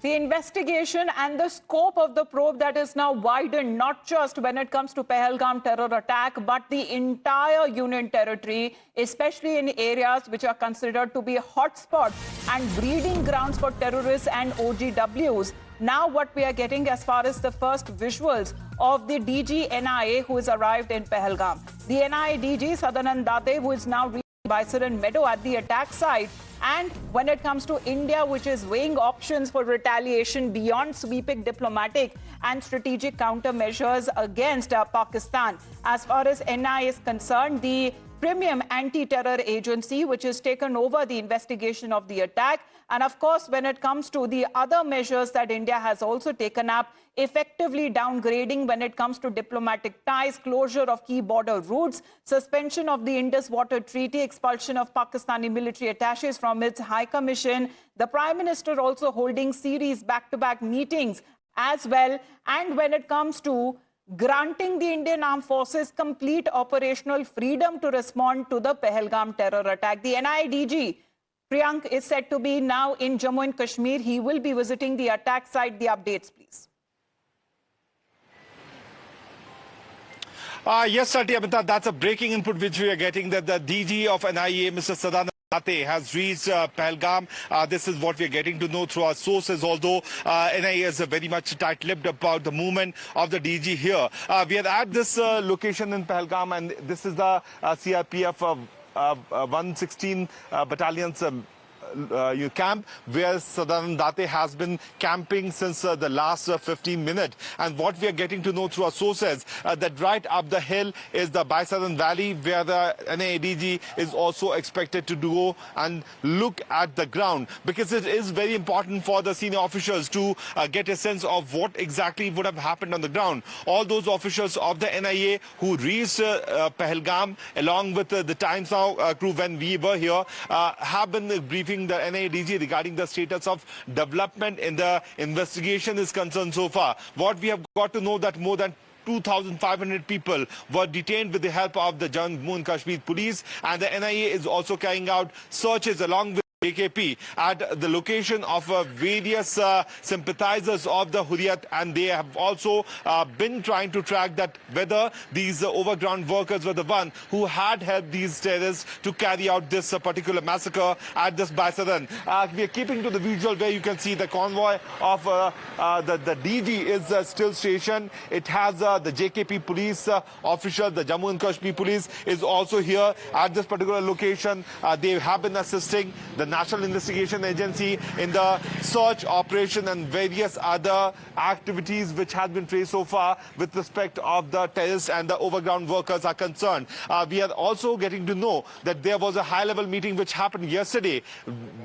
The investigation and the scope of the probe that is now widened, not just when it comes to Pahalgam terror attack, but the entire Union territory, especially in areas which are considered to be hotspots and breeding grounds for terrorists and OGWs. Now what we are getting as far as the first visuals of the DG NIA who has arrived in Pahalgam. The NIA DG Sadanand Date, who is now reaching Baisaran Meadow at the attack site. And when it comes to India, which is weighing options for retaliation beyond sweeping diplomatic and strategic countermeasures against Pakistan. As far as NIA is concerned, the premium anti-terror agency, which has taken over the investigation of the attack. And of course, when it comes to the other measures that India has also taken up, effectively downgrading when it comes to diplomatic ties, closure of key border routes, suspension of the Indus Water Treaty, expulsion of Pakistani military attaches from its High Commission, the Prime Minister also holding series back-to-back meetings as well. And when it comes to granting the Indian Armed Forces complete operational freedom to respond to the Pahalgam terror attack. The NIA DG, Priyank, is said to be now in Jammu and Kashmir. He will be visiting the attack site. The updates, please. Yes, Sati Amita, that's a breaking input which we are getting, that the DG of NIA, Mr. Sadanand Date, has reached Pahalgam. This is what we are getting to know through our sources, although NIA is very much tight-lipped about the movement of the DG here. We are at this location in Pahalgam, and this is the CRPF 116 Battalion's camp, where Sadanand Date has been camping since the last 15 minutes. And what we are getting to know through our sources, that right up the hill is the Baisaran Valley, where the NIADG is also expected to go and look at the ground, because it is very important for the senior officials to get a sense of what exactly would have happened on the ground. All those officials of the NIA who reached Pahalgam, along with the Times Now crew when we were here, have been briefing the NIADG regarding the status of development in the investigation is concerned so far. What we have got to know, that more than 2,500 people were detained with the help of the Jammu and Kashmir police, and the NIA is also carrying out searches along with JKP at the location of various sympathizers of the Hurriyat, and they have also been trying to track that whether these overground workers were the one who had helped these terrorists to carry out this particular massacre at this Baisaran. We are keeping to the visual where you can see the convoy of the DG is still stationed. It has the JKP police official, the Jammu and Kashmir police is also here at this particular location. They have been assisting the National Investigation Agency in the search operation and various other activities which have been traced so far with respect of the terrorists and the overground workers are concerned. We are also getting to know that there was a high-level meeting which happened yesterday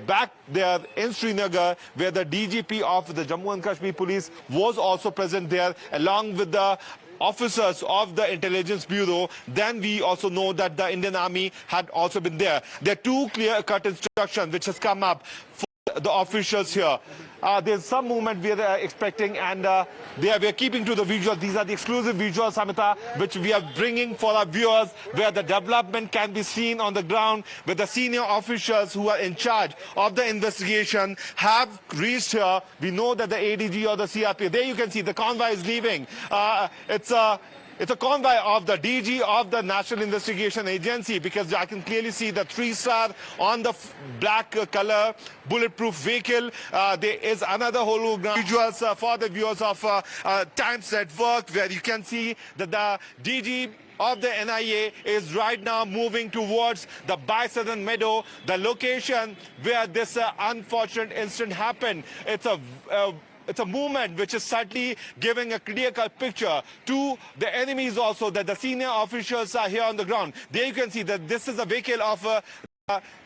back there in Srinagar, where the DGP of the Jammu and Kashmir Police was also present there, along with the officers of the Intelligence Bureau. Then we also know that the Indian Army had also been there. There are two clear-cut instructions which has come up for the officials here. There's some movement we are expecting, and we are keeping to the visuals. These are the exclusive visuals, Samita, which we are bringing for our viewers, where the development can be seen on the ground, where the senior officials who are in charge of the investigation have reached here. We know that the ADG or the CRP, there you can see the convoy is leaving. It's a convoy of the DG of the National Investigation Agency, because I can clearly see the 3-star on the black color bulletproof vehicle. There is another hologram visuals for the viewers of Times Network, where you can see that the DG of the NIA is right now moving towards the Baisaran Meadow, the location where this unfortunate incident happened. It's a movement which is certainly giving a clear-cut picture to the enemies also, that the senior officials are here on the ground. There you can see that this is a vehicle of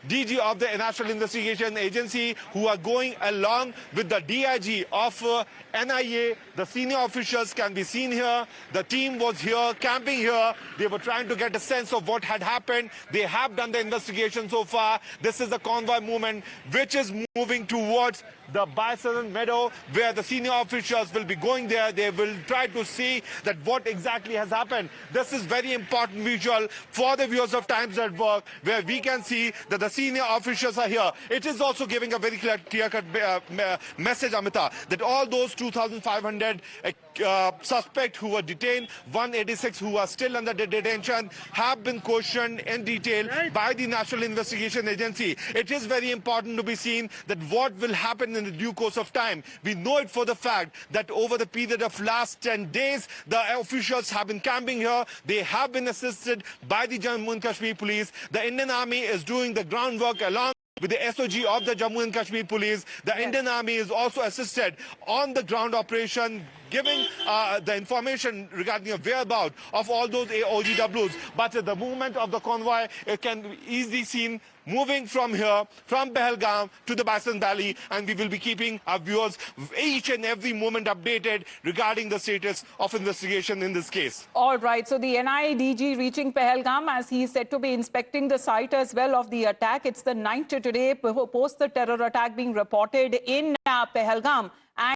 DG of the National Investigation Agency, who are going along with the DIG of NIA. The senior officials can be seen here. The team was here, camping here. They were trying to get a sense of what had happened. They have done the investigation so far. This is the convoy movement which is moving towards the Baisaran Meadow, where the senior officials will be going there. They will try to see that what exactly has happened. This is very important visual for the viewers of Times Network, where we can see that the senior officials are here. It is also giving a very clear-cut message, Amita, that all those 2,500 suspects who were detained, 186 who are still under detention, have been questioned in detail by the National Investigation Agency. It is very important to be seen that what will happen in the due course of time. We know it for the fact that over the period of last 10 days, the officials have been camping here. They have been assisted by the Jammu and Kashmir police. The Indian Army is doing the groundwork along with the SOG of the Jammu and Kashmir police. The Indian Army is also assisted on the ground operation, giving the information regarding the whereabouts of all those OGWs. But the movement of the convoy can be easily seen moving from here, from Pahalgam to the Bison Valley, and we will be keeping our viewers each and every moment updated regarding the status of investigation in this case. All right. So the NIDG reaching Pahalgam, as he is said to be inspecting the site as well of the attack. It's the 9th today post the terror attack being reported in Pahalgam.